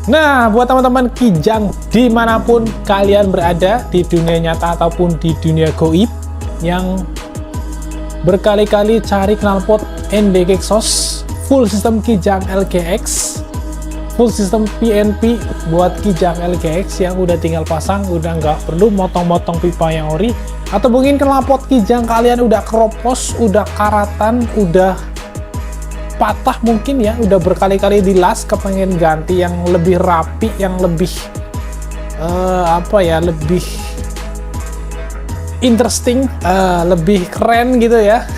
Nah, buat teman-teman Kijang dimanapun kalian berada, di dunia nyata ataupun di dunia goib, yang berkali-kali cari knalpot NDK Exhaust full sistem Kijang LGX, full sistem PNP buat Kijang LGX yang udah tinggal pasang, udah nggak perlu motong-motong pipa yang ori, atau mungkin knalpot Kijang kalian udah keropos, udah karatan, udah patah mungkin ya, udah berkali-kali dilas, kepengen ganti yang lebih rapi, yang lebih lebih interesting, lebih keren gitu ya.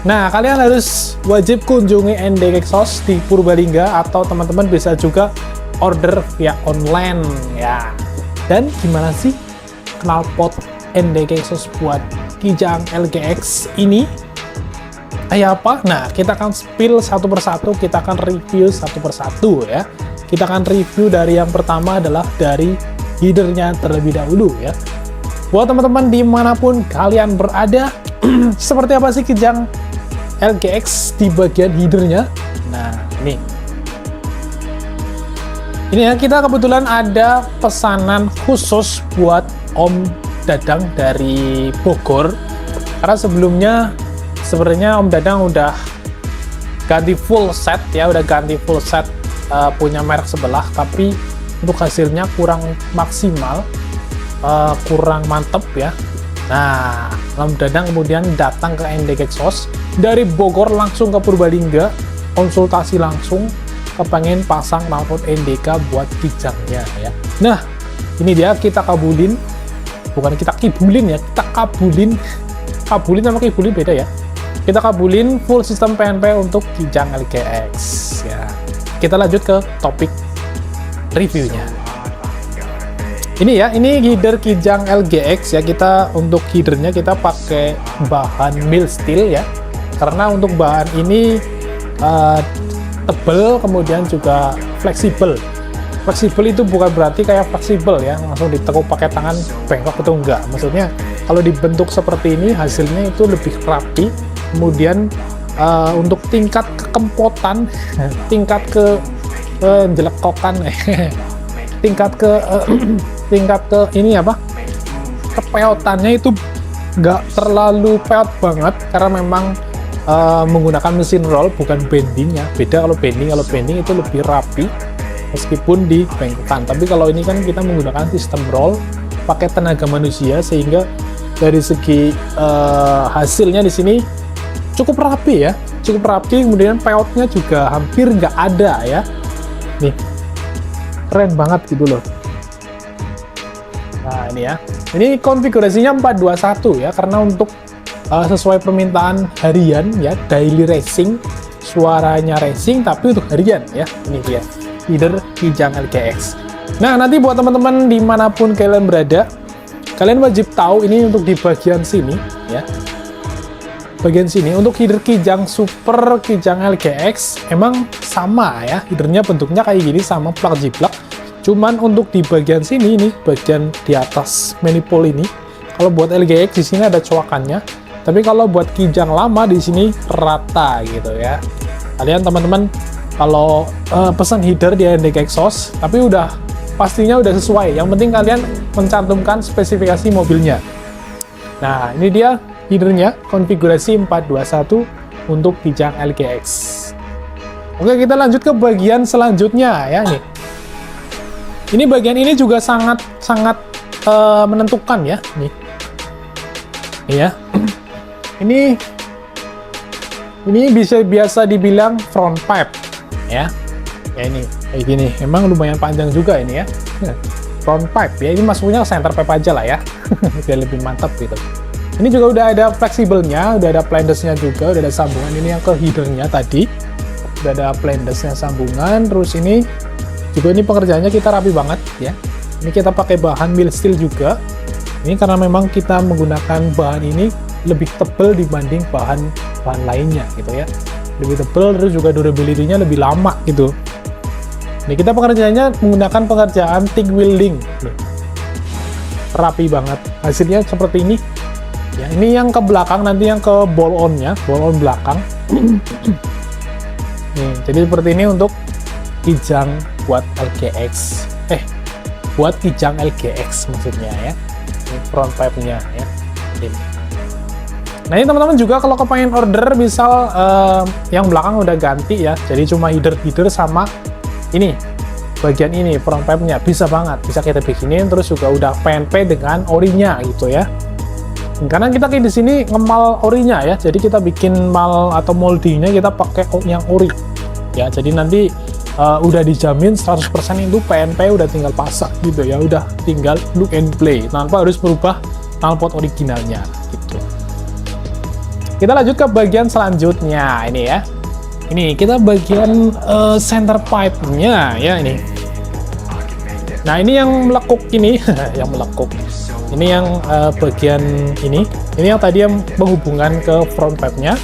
Nah, kalian harus wajib kunjungi NDK Exhaust di Purbalingga, atau teman-teman bisa juga order via online ya. Dan gimana sih knalpot NDK Exhaust buat Kijang LGX ini kayak apa? Nah, kita akan spill satu persatu, kita akan review satu persatu ya. Kita akan review dari yang pertama adalah dari headernya terlebih dahulu ya. Buat teman-teman dimanapun kalian berada, seperti apa sih Kijang LGX di bagian headernya? Nah, ini ya, kita kebetulan ada pesanan khusus buat Om Dadang dari Bogor, karena sebelumnya sebenarnya Om Dadang udah ganti full set ya, punya merek sebelah, tapi untuk hasilnya kurang maksimal, kurang mantep ya. Nah, Om Dadang kemudian datang ke NDK Exhaust dari Bogor langsung ke Purbalingga, konsultasi langsung, kepengen pasang knalpot NDK buat Kijangnya ya. Nah, ini dia, kita kabulin, bukan kita kibulin ya, kita kabulin. Kabulin sama kibulin beda ya. Kita kabulin full sistem PNP untuk Kijang LGX ya. Kita lanjut ke topik reviewnya. Ini ya, ini header Kijang LGX ya. Kita untuk headernya kita pakai bahan mild steel ya, karena untuk bahan ini tebel, kemudian juga fleksibel. Fleksibel itu bukan berarti kayak fleksibel ya, langsung ditekuk pakai tangan bengkok, itu enggak. Maksudnya kalau dibentuk seperti ini hasilnya itu lebih rapi. Kemudian untuk tingkat kekempotan, tingkat ke jelekokan, tingkat ke ini apa, kepeotannya itu nggak terlalu peot banget, karena memang menggunakan mesin roll bukan bending ya. Beda kalau bending itu lebih rapi meskipun di bengkokan, tapi kalau ini kan kita menggunakan sistem roll pakai tenaga manusia, sehingga dari segi hasilnya di sini cukup rapi ya, kemudian peotnya juga hampir nggak ada ya. Nih, keren banget gitu loh. Nah, ini ya, ini konfigurasinya 421 ya, karena untuk sesuai permintaan harian ya, daily racing, suaranya racing tapi untuk harian ya. Ini dia header Kijang LGX. Nah, nanti buat teman-teman dimanapun kalian berada, kalian wajib tahu ini untuk di bagian sini ya. Bagian sini untuk header Kijang Super Kijang LGX emang sama ya, headernya bentuknya kayak gini, sama plug jiplak. Cuman untuk di bagian sini, ini bagian di atas manifold ini, kalau buat LGX di sini ada coakannya, tapi kalau buat Kijang lama di sini rata gitu ya. Kalian teman-teman kalau pesan header di NDK Exhaust, tapi pastinya udah sesuai. Yang penting kalian mencantumkan spesifikasi mobilnya. Nah, ini dia headernya, konfigurasi 421 untuk Kijang LGX. Oke, kita lanjut ke bagian selanjutnya ya nih. Ini bagian ini juga sangat menentukan ya nih. Iya. Ini biasa dibilang front pipe ya. Ya ini kayak gini. Emang lumayan panjang juga ini ya. Front pipe ya, ini masuknya center pipe aja lah ya. Biar lebih mantap gitu. Ini juga udah ada fleksibelnya, udah ada plandesnya juga, udah ada sambungan. Ini yang ke headernya tadi, udah ada plandesnya sambungan. Terus ini juga, ini pengerjaannya kita rapi banget ya. Ini kita pakai bahan mild steel juga. Ini karena memang kita menggunakan bahan ini lebih tebal dibanding bahan lainnya gitu ya. Lebih tebal, terus juga durability-nya lebih lama gitu. Ini kita pengerjaannya menggunakan pengerjaan TIG welding. Rapi banget. Hasilnya seperti ini. Ya, ini yang ke belakang, nanti yang ke ball on-nya, ball on belakang. Nih, jadi seperti ini untuk Kijang buat LGX, buat kijang LGX maksudnya ya, ini front pipe-nya ya. Ini. Nah ini teman-teman juga kalau kepengen order misal yang belakang udah ganti ya, jadi cuma header sama ini bagian ini front pipe-nya, bisa banget, bisa kita bikinin, terus juga udah PNP dengan orinya gitu ya. Karena kita di sini ngemal orinya ya, jadi kita bikin mal atau moldingnya kita pakai yang ori ya, jadi nanti udah dijamin 100% itu PNP, udah tinggal pasang gitu ya, udah tinggal look and play tanpa harus merubah knalpot originalnya gitu. Kita lanjut ke bagian selanjutnya ini ya, ini kita bagian center pipe-nya ya ini. Nah ini yang melekuk ini yang melekuk ini yang bagian ini yang tadi yang penghubungan ke front pipe-nya,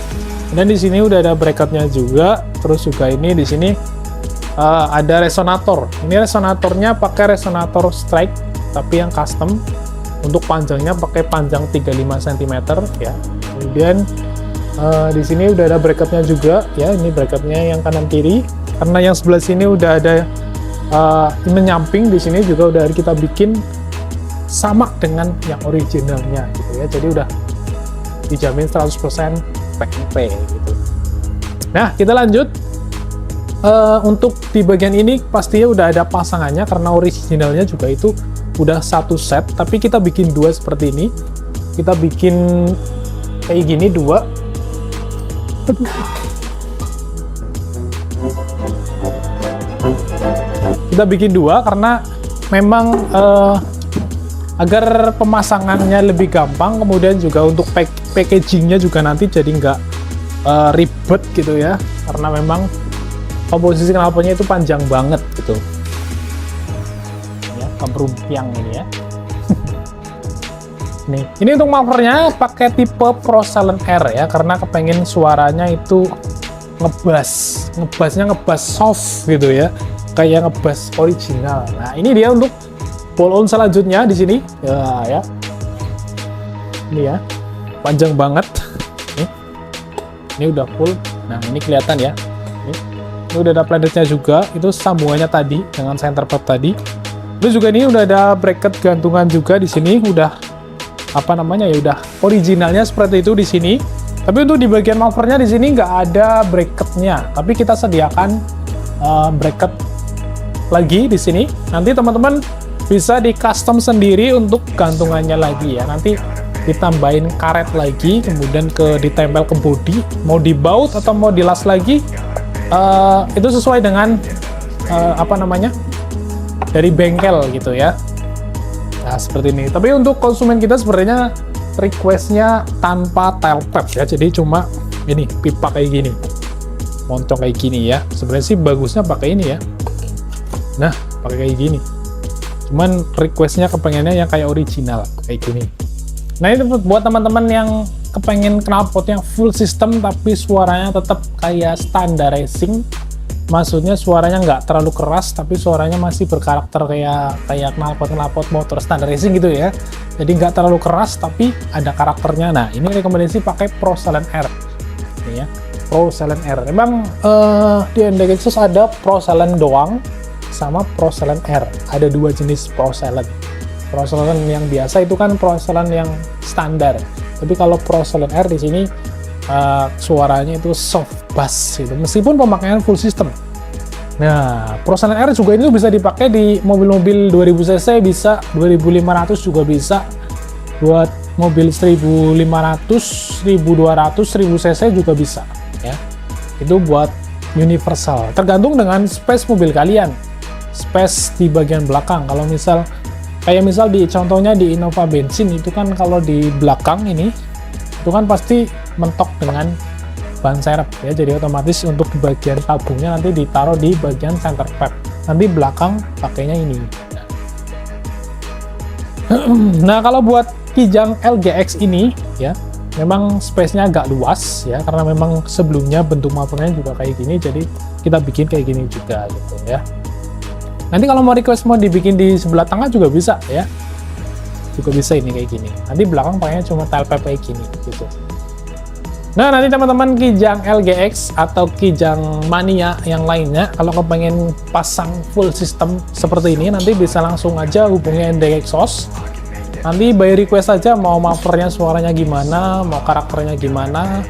dan di sini udah ada bracketnya juga, terus juga ini di sini ada resonator. Ini resonatornya pakai resonator strike tapi yang custom, untuk panjangnya pakai panjang 35 cm ya. Kemudian di sini udah ada bracketnya juga ya, ini bracketnya yang kanan kiri, karena yang sebelah sini udah ada menyamping, di sini juga udah kita bikin sama dengan yang originalnya gitu ya, jadi udah dijamin 100% PNP gitu. Nah kita lanjut, untuk di bagian ini pastinya udah ada pasangannya karena originalnya juga itu udah satu set, tapi kita bikin dua seperti ini, kita bikin kayak gini dua. Kita bikin dua karena memang agar pemasangannya lebih gampang, kemudian juga untuk packagingnya juga nanti jadi nggak ribet gitu ya, karena memang komposisi knalpotnya itu panjang banget gitu ya, keberumpiang ini ya. Nih ini untuk mufflernya pakai tipe Pro-Silent R ya, karena kepengen suaranya itu ngebassnya soft gitu ya, kayak ngebass original. Nah ini dia untuk pull-on selanjutnya di sini ya, ini ya panjang banget ini udah full. Nah ini kelihatan ya, ini udah ada planetnya juga, itu sambungannya tadi dengan center pipe tadi. Terus juga ini udah ada bracket gantungan juga di sini, udah apa namanya ya, udah originalnya seperti itu di sini. Tapi untuk di bagian mufflernya di sini nggak ada bracketnya, tapi kita sediakan bracket lagi di sini. Nanti teman-teman bisa di custom sendiri untuk gantungannya lagi ya, nanti ditambahin karet lagi, kemudian ditempel ke bodi, mau dibaut atau mau dilas lagi, itu sesuai dengan apa namanya dari bengkel gitu ya. Nah seperti ini, tapi untuk konsumen kita sebenarnya requestnya tanpa tail pipe ya, jadi cuma ini pipa kayak gini, moncong kayak gini ya. Sebenarnya sih bagusnya pakai ini ya, nah pakai kayak gini, cuman requestnya kepengennya yang kayak original kayak gini. Nah itu buat teman-teman yang kepengen knalpot yang full system tapi suaranya tetap kayak standar racing, maksudnya suaranya nggak terlalu keras tapi suaranya masih berkarakter kayak knalpot motor standar racing gitu ya, jadi nggak terlalu keras tapi ada karakternya. Nah ini rekomendasi pakai Pro-Silent R ini ya, Pro-Silent R. Memang di NDXus ada Pro-Silent doang sama Pro-Silent R, ada dua jenis Pro-Silent. Pro-Silent yang biasa itu kan Pro-Silent yang standar, tapi kalau Pro-Silent R di sini suaranya itu soft bass gitu, meskipun pemakaian full system. Nah Pro-Silent R juga ini bisa dipakai di mobil-mobil 2000 cc, bisa 2500 juga bisa, buat mobil 1500, 1200, 1000 cc juga bisa ya. Itu buat universal, tergantung dengan space mobil kalian, space di bagian belakang. Kalau misal kayak misal di contohnya di Innova bensin itu kan, kalau di belakang ini itu kan pasti mentok dengan ban serep ya, jadi otomatis untuk di bagian tabungnya nanti ditaruh di bagian center pipe, nanti belakang pakainya ini. Nah kalau buat kijang LGX ini ya, memang space-nya agak luas ya, karena memang sebelumnya bentuk mufflernya juga kayak gini, jadi kita bikin kayak gini juga gitu ya. Nanti kalau mau request mau dibikin di sebelah tengah juga bisa ya, juga bisa ini kayak gini. Nanti belakang pakainya cuma tail pipe kayak gini gitu. Nah, nanti teman-teman Kijang LGX atau Kijang Mania yang lainnya, kalau kepengen pasang full system seperti ini, nanti bisa langsung aja hubungi ND Exos. Nanti by request aja mau mufflernya suaranya gimana, mau karakternya gimana.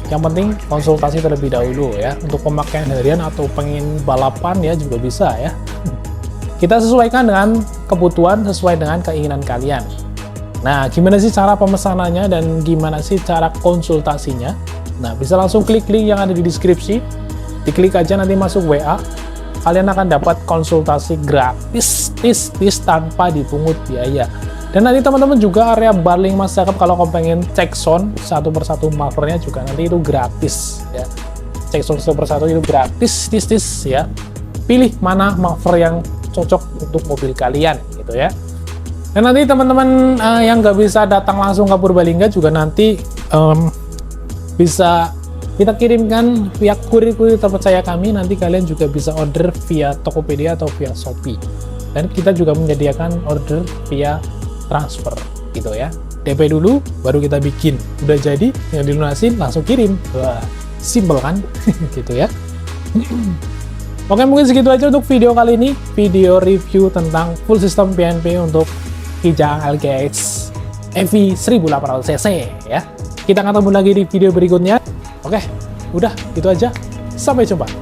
Yang penting konsultasi terlebih dahulu ya. Untuk pemakaian harian atau pengen balapan ya juga bisa ya. Kita sesuaikan dengan kebutuhan, sesuai dengan keinginan kalian. Nah, gimana sih cara pemesanannya dan gimana sih cara konsultasinya? Nah, bisa langsung klik link yang ada di deskripsi. Diklik aja nanti masuk WA. Kalian akan dapat konsultasi gratis, tanpa dipungut biaya. Dan nanti teman-teman juga area Barling Mas Cakep kalau kau pengen cek sound satu persatu mufflernya juga nanti itu gratis ya. Cek sound satu persatu itu gratis, ya. Pilih mana muffler yang cocok untuk mobil kalian gitu ya. Dan nanti teman-teman yang nggak bisa datang langsung ke Purbalingga juga nanti bisa kita kirimkan via kurir-kurir terpercaya kami. Nanti kalian juga bisa order via Tokopedia atau via Shopee. Dan kita juga menyediakan order via transfer gitu ya. DP dulu baru kita bikin. Udah jadi yang dilunasin langsung kirim. Wah, simple kan? Gitu ya. Oke, mungkin segitu aja untuk video kali ini. Video review tentang full system PNP untuk Kijang LGX EV 1800cc ya. Kita ketemu lagi di video berikutnya. Oke, udah itu aja. Sampai jumpa.